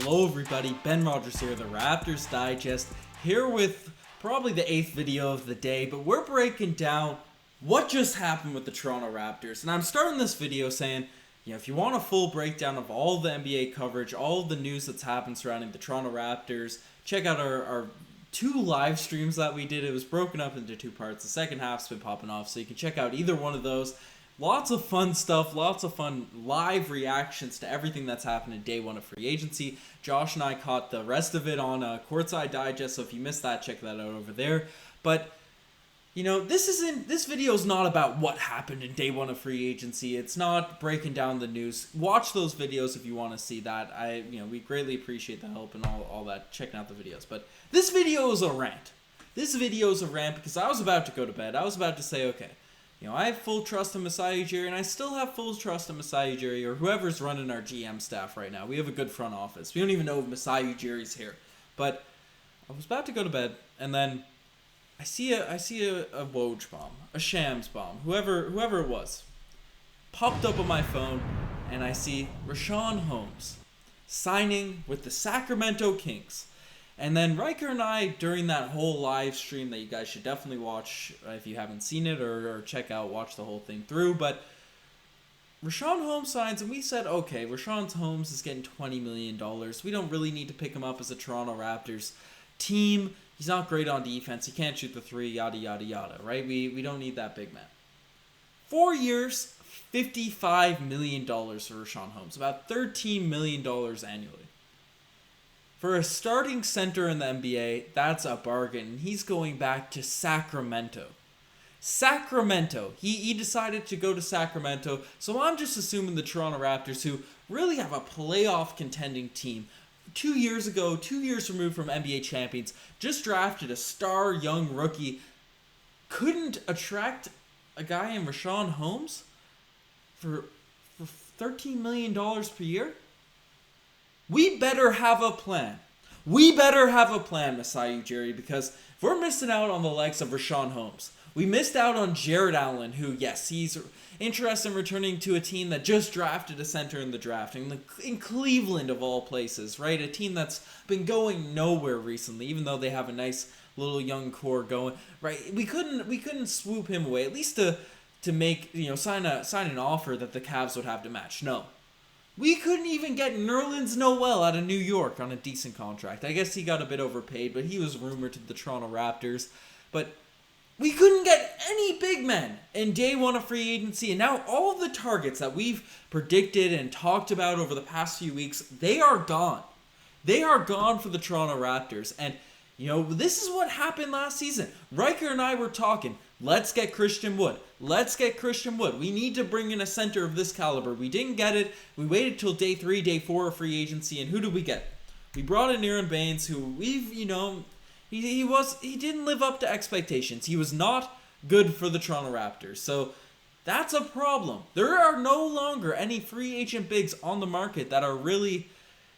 Hello everybody, Ben Rogers here, the Raptors Digest, here with probably the 8th video of the day, but we're breaking down what just happened with the Toronto Raptors. And I'm starting this video saying, if you want a full breakdown of all the NBA coverage, all the news that's happened surrounding the Toronto Raptors, check out our 2 live streams that we did. It was broken up into 2 parts. The second half's been popping off, so you can check out either one of those. Lots of fun stuff, lots of fun live reactions to everything that's happened in day 1 of free agency. Josh and I caught the rest of it on Courtside Digest, so if you missed that, check that out over there. But, this video is not about what happened in day 1 of free agency. It's not breaking down the news. Watch those videos if you want to see that. We greatly appreciate the help and all that, checking out the videos. But this video is a rant. This video is a rant because I was about to go to bed. I was about to say, okay, I have full trust in Masai Ujiri, and I still have full trust in Masai Ujiri, or whoever's running our GM staff right now. We have a good front office. We don't even know if Masai Ujiri's here. But I was about to go to bed, and then I see a Woj bomb, a Shams bomb, whoever it was, popped up on my phone, and I see Richaun Holmes signing with the Sacramento Kings. And then Riker and I, during that whole live stream that you guys should definitely watch if you haven't seen it, or check out, watch the whole thing through. But Richaun Holmes signs, and we said, okay, Richaun Holmes is getting $20 million. We don't really need to pick him up as a Toronto Raptors team. He's not great on defense. He can't shoot the 3, yada, yada, yada, right? We don't need that big man. 4 years, $55 million for Richaun Holmes, about $13 million annually. For a starting center in the NBA, that's a bargain. He's going back to Sacramento. Sacramento. He decided to go to Sacramento. So I'm just assuming the Toronto Raptors, who really have a playoff contending team, 2 years ago, 2 years removed from NBA champions, just drafted a star young rookie, couldn't attract a guy in Richaun Holmes for $13 million per year? We better have a plan. We better have a plan, Masai Ujiri, because if we're missing out on the likes of Richaun Holmes, we missed out on Jared Allen, who, yes, he's interested in returning to a team that just drafted a center in the draft, in Cleveland of all places, right? A team that's been going nowhere recently, even though they have a nice little young core going, right? We couldn't swoop him away, at least to make, sign an offer that the Cavs would have to match. No. We couldn't even get Nerlens Noel out of New York on a decent contract. I guess he got a bit overpaid, but he was rumored to the Toronto Raptors. But we couldn't get any big men in day 1 of free agency. And now all the targets that we've predicted and talked about over the past few weeks, they are gone. They are gone for the Toronto Raptors. And, this is what happened last season. Riker and I were talking, let's get Christian Wood. Let's get Christian Wood. We need to bring in a center of this caliber. We didn't get it. We waited till day 3, day 4 of free agency. And who did we get? We brought in Aaron Baines, who we've, he didn't live up to expectations. He was not good for the Toronto Raptors. So that's a problem. There are no longer any free agent bigs on the market that are really,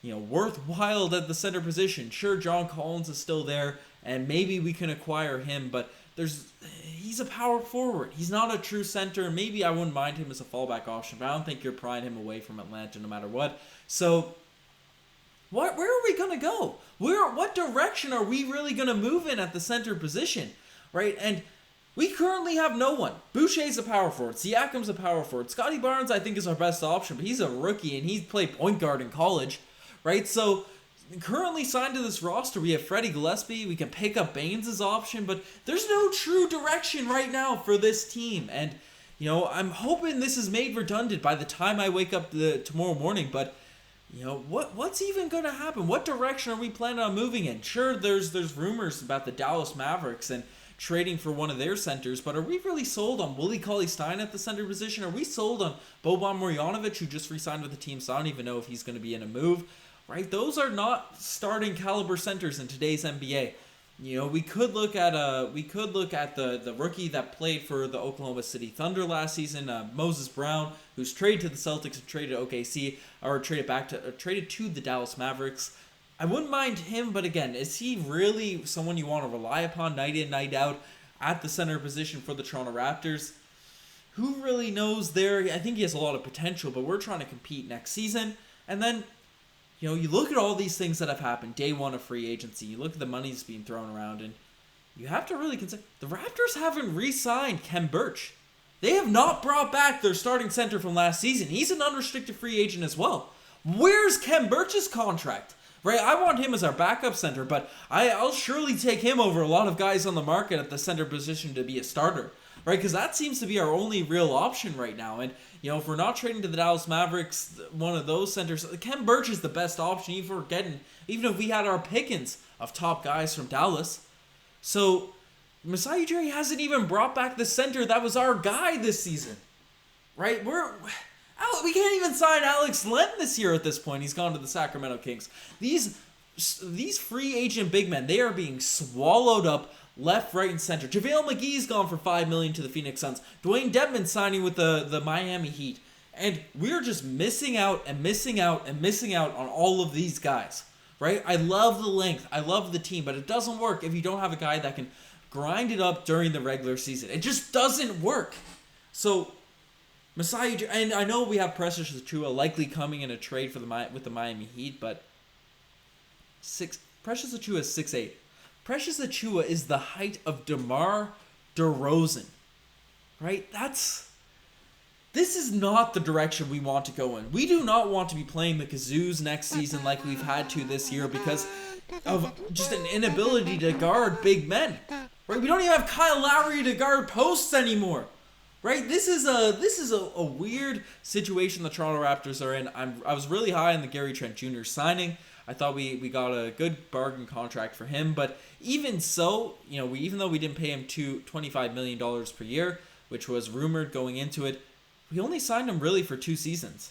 worthwhile at the center position. Sure, John Collins is still there, and maybe we can acquire him, but he's a power forward. He's not a true center. Maybe I wouldn't mind him as a fallback option, but I don't think you're prying him away from Atlanta no matter what. So where are we going to go? What direction are we really going to move in at the center position, right? And we currently have no one. Boucher's a power forward. Siakam's a power forward. Scotty Barnes, I think, is our best option, but he's a rookie, and he's played point guard in college, right? So currently signed to this roster, we have Freddie Gillespie. We can pick up Baines' option, but there's no true direction right now for this team. And, I'm hoping this is made redundant by the time I wake up tomorrow morning, but what's even going to happen? What direction are we planning on moving in? Sure, there's rumors about the Dallas Mavericks and trading for one of their centers, but are we really sold on Willie Cauley-Stein at the center position? Are we sold on Boban Marjanovic, who just re-signed with the team, so I don't even know if he's going to be in a move, right? Those are not starting caliber centers in today's NBA. We could look at the rookie that played for the Oklahoma City Thunder last season, Moses Brown, who's traded to the Celtics and traded to OKC, or traded to the Dallas Mavericks. I wouldn't mind him, but again, is he really someone you want to rely upon night in, night out at the center position for the Toronto Raptors? Who really knows there? I think he has a lot of potential, but we're trying to compete next season. And then you look at all these things that have happened, day one of free agency, you look at the money's being thrown around, and you have to really consider, the Raptors haven't re-signed Khem Birch. They have not brought back their starting center from last season. He's an unrestricted free agent as well. Where's Khem Birch's contract? Right, I want him as our backup center, but I'll surely take him over a lot of guys on the market at the center position to be a starter. Right, because that seems to be our only real option right now. And, if we're not trading to the Dallas Mavericks, one of those centers, Khem Birch is the best option, even if we had our pickings of top guys from Dallas. So, Masai Ujiri hasn't even brought back the center that was our guy this season. Right, we can't even sign Alex Len this year at this point. He's gone to the Sacramento Kings. These free agent big men, they are being swallowed up left, right, and center. JaVale McGee's gone for $5 million to the Phoenix Suns. Dwayne Dedman signing with the Miami Heat. And we're just missing out on all of these guys. Right? I love the length. I love the team. But it doesn't work if you don't have a guy that can grind it up during the regular season. It just doesn't work. So, Masai, and I know we have Precious Achiuwa likely coming in a trade with the Miami Heat, but Precious Achiuwa is 6'8". Precious Achiuwa is the height of DeMar DeRozan, right? This is not the direction we want to go in. We do not want to be playing the Kazoos next season like we've had to this year because of just an inability to guard big men, right? We don't even have Kyle Lowry to guard posts anymore. Right, this is a weird situation the Toronto Raptors are in. I was really high on the Gary Trent Jr. signing. I thought we got a good bargain contract for him, but even so, even though we didn't pay him $25 million per year, which was rumored going into it, we only signed him really for 2 seasons.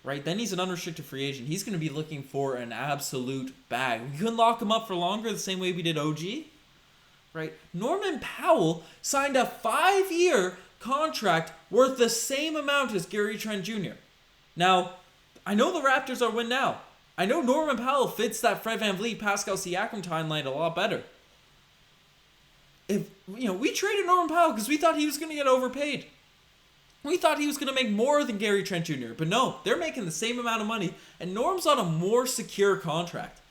Right, then he's an unrestricted free agent. He's going to be looking for an absolute bag. We couldn't lock him up for longer the same way we did OG. Right, Norman Powell signed a 5-year contract worth the same amount as Gary Trent Jr. Now, I know the Raptors are win now. I know Norman Powell fits that Fred VanVleet, Pascal Siakam timeline a lot better. We traded Norman Powell because we thought he was going to get overpaid. We thought he was going to make more than Gary Trent Jr. But no, they're making the same amount of money, and Norm's on a more secure contract.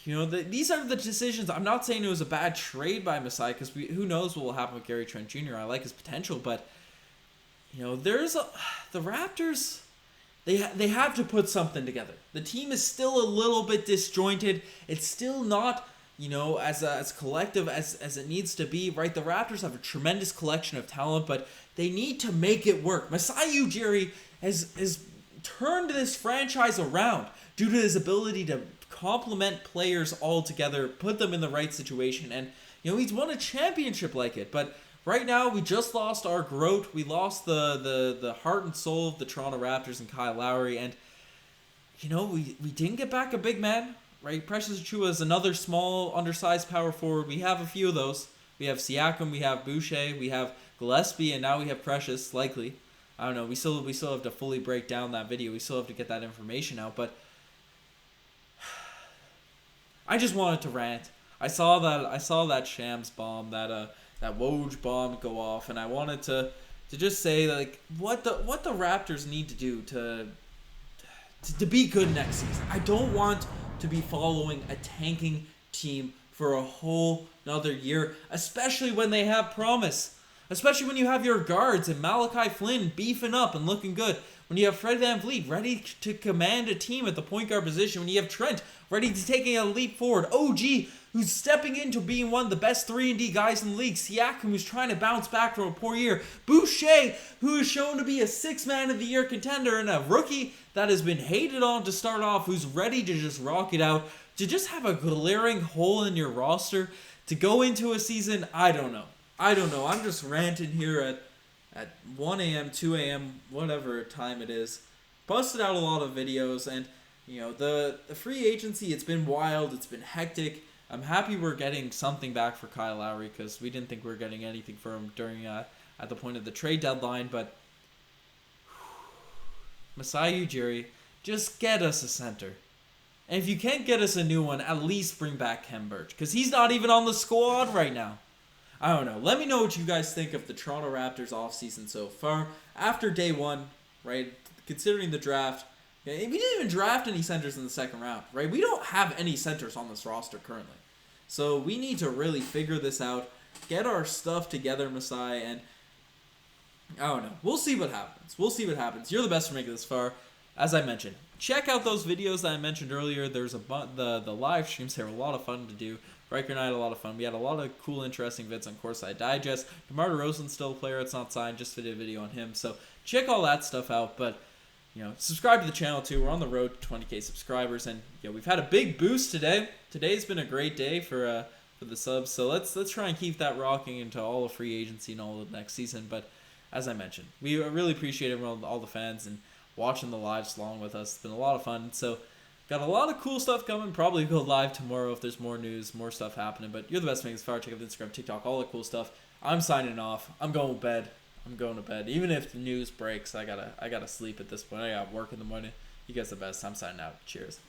These are the decisions. I'm not saying it was a bad trade by Masai because who knows what will happen with Gary Trent Jr. I like his potential, but the Raptors. They have to put something together. The team is still a little bit disjointed. It's still not as collective as it needs to be. Right, the Raptors have a tremendous collection of talent, but they need to make it work. Masai Ujiri has turned this franchise around due to his ability to complement players all together, put them in the right situation, and he's won a championship like it. But right now, we just lost our GOAT. We lost the heart and soul of the Toronto Raptors and Kyle Lowry, and we didn't get back a big man. Right, Precious Achiuwa is another small, undersized power forward. We have a few of those. We have Siakam, we have Boucher, we have Gillespie, and now we have Precious. Likely, I don't know. We still have to fully break down that video. We still have to get that information out, but I just wanted to rant. I saw that Shams bomb, that Woj bomb go off, and I wanted to just say what the Raptors need to do to be good next season. I don't want to be following a tanking team for a whole another year, especially when they have promise. Especially when you have your guards and Malachi Flynn beefing up and looking good. When you have Fred VanVleet ready to command a team at the point guard position. When you have Trent ready to take a leap forward. OG, who's stepping into being one of the best 3-and-D guys in the league. Siakam, who's trying to bounce back from a poor year. Boucher, who is shown to be a 6-man of the year contender. And a rookie that has been hated on to start off, who's ready to just rock it out. To just have a glaring hole in your roster. To go into a season, I don't know. I'm just ranting here at 1 a.m., 2 a.m., whatever time it is. Posted out a lot of videos, and the free agency, it's been wild, it's been hectic. I'm happy we're getting something back for Kyle Lowry because we didn't think we were getting anything for him during at the point of the trade deadline. But Masai Ujiri, just get us a center. And if you can't get us a new one, at least bring back Khem Birch because he's not even on the squad right now. I don't know. Let me know what you guys think of the Toronto Raptors offseason so far. After day one, right, considering the draft, Yeah, we didn't even draft any centers in the second round, right? We don't have any centers on this roster currently. So we need to really figure this out, get our stuff together, Masai, and I don't know. We'll see what happens. We'll see what happens. You're the best for making this far. As I mentioned, check out those videos that I mentioned earlier. There's the live streams. They were a lot of fun to do. Riker and I had a lot of fun. We had a lot of cool, interesting vids on Courtside Digest. DeMar DeRozan's still a player. It's not signed. Just did a video on him. So check all that stuff out. But subscribe to the channel too. We're on the road to 20K subscribers, and we've had a big boost today. Today's been a great day for the subs. So let's try and keep that rocking into all of free agency and all of next season. But as I mentioned, we really appreciate everyone, all the fans, and watching the lives along with us. It's been a lot of fun. So got a lot of cool stuff coming. Probably go live tomorrow if there's more news, more stuff happening. But you're the best making this far. Check out Instagram, TikTok, all the cool stuff. I'm signing off. I'm going to bed. Even if the news breaks, I gotta sleep at this point. I got work in the morning. You guys are the best. I'm signing out. Cheers.